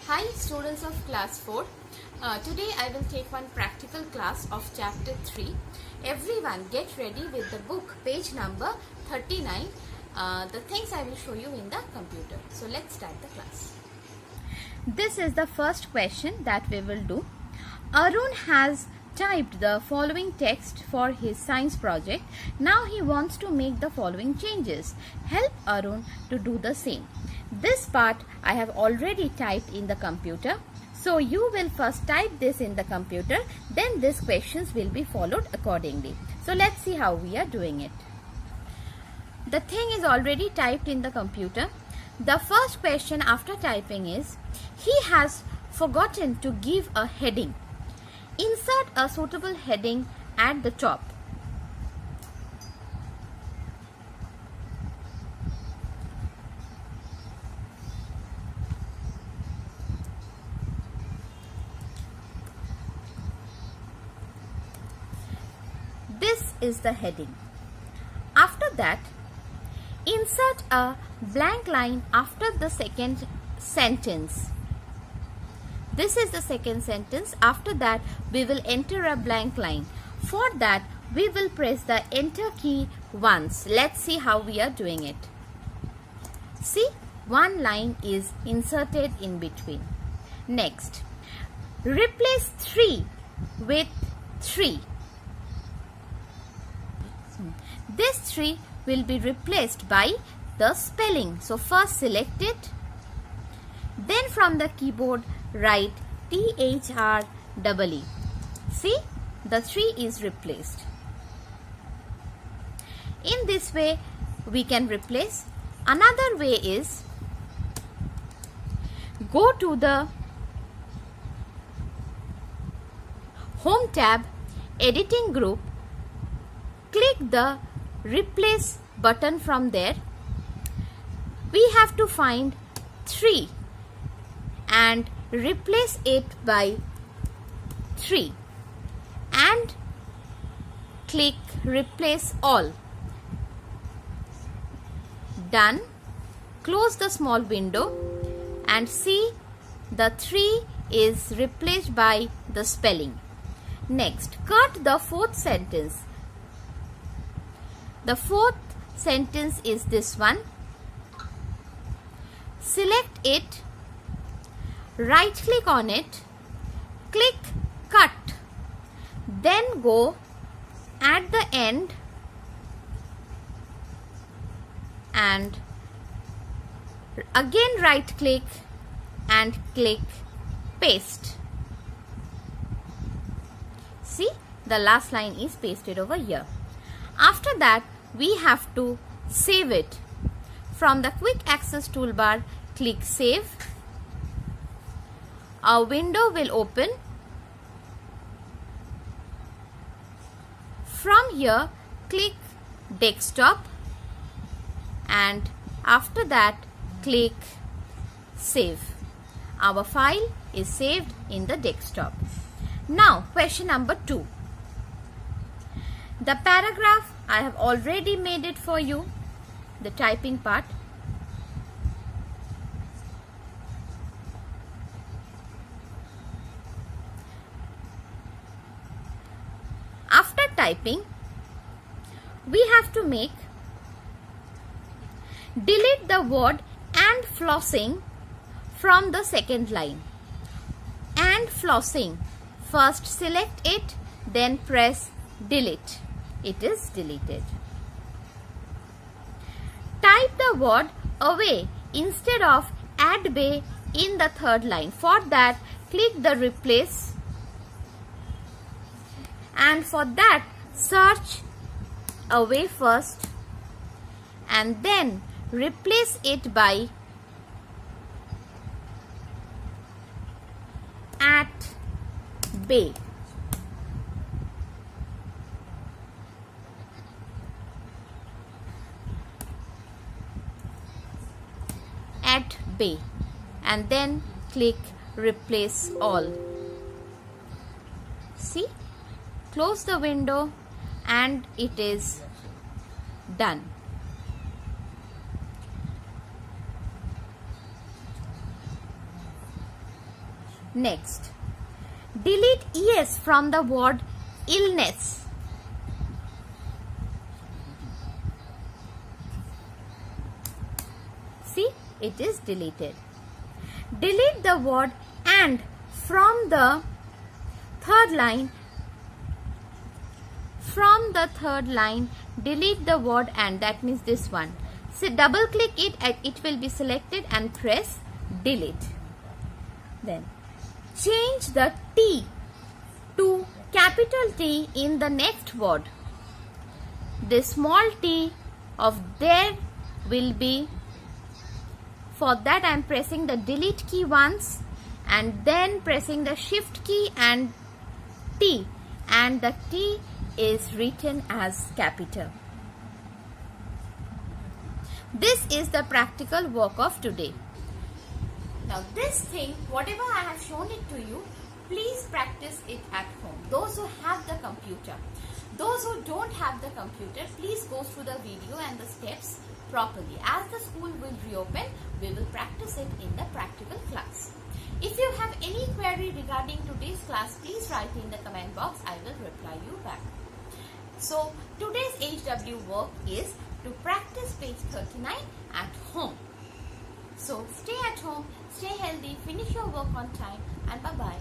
Hi students of class 4. Today I will take one practical class of chapter 3. Everyone get ready with the book page number 39. The things I will show you in the computer. So let's start the class. This is the first question that we will do. Arun has typed the following text for his science project. Now he wants to make the following changes. Help Arun to do the same. This part I have already typed in the computer. So you will first type this in the computer, then these questions will be followed accordingly. So let's see how we are doing it. The thing is already typed in the computer. The first question after typing is, he has forgotten to give a heading. Insert a suitable heading at the top. This is the heading. After that, insert a blank line after the second sentence. This is the second sentence. After that, we will enter a blank line. For that, we will press the enter key once. Let's see how we are doing it. See, one line is inserted in between. Next, replace 3 with 3. This 3 will be replaced by the spelling. So first select it. Then from the keyboard write THREE. See, the 3 is replaced. In this way we can replace. Another way is, go to the Home tab, Editing group, click the Replace button. From there we have to find 3 and replace it by 3 and click Replace All. Done. Close the small window and see, the 3 is replaced by the spelling. Next, cut the fourth sentence. The fourth sentence is this one. Select it, right click on it, click Cut. Then go at the end and again right click and click Paste. See, the last line is pasted over here. After that, we have to save it. From the Quick Access toolbar, click Save. A window will open. From here, click Desktop and after that, click Save. Our file is saved in the desktop. Now, question number 2. The paragraph I have already made it for you, the typing part. After typing, we have to make, delete the word and flossing from the second line. And flossing, first select it, then press delete. It is deleted. Type the word away instead of at bay in the third line. For that, click the Replace and for that search away first and then replace it by at bay. At bay and then click Replace All. See, close the window and it is done. Next, delete es from the word illness. See, it is deleted. Delete the word and from the third line. From the third line, delete the word and, that means this one. So double click it and it will be selected and press delete. Then change the T to capital T in the next word. The small t of there will be, for that I am pressing the delete key once and then pressing the shift key and T, and the T is written as capital. This is the practical work of today. Now this thing, whatever I have shown it to you, please practice it at home. Those who have the computer. Those who don't have the computer, please go through the video and the steps properly. As the school will reopen, we will practice it in the practical class. If you have any query regarding today's class, please write in the comment box. I will reply you back. So today's HW work is to practice page 39 at home. So stay at home, stay healthy, finish your work on time, and bye-bye.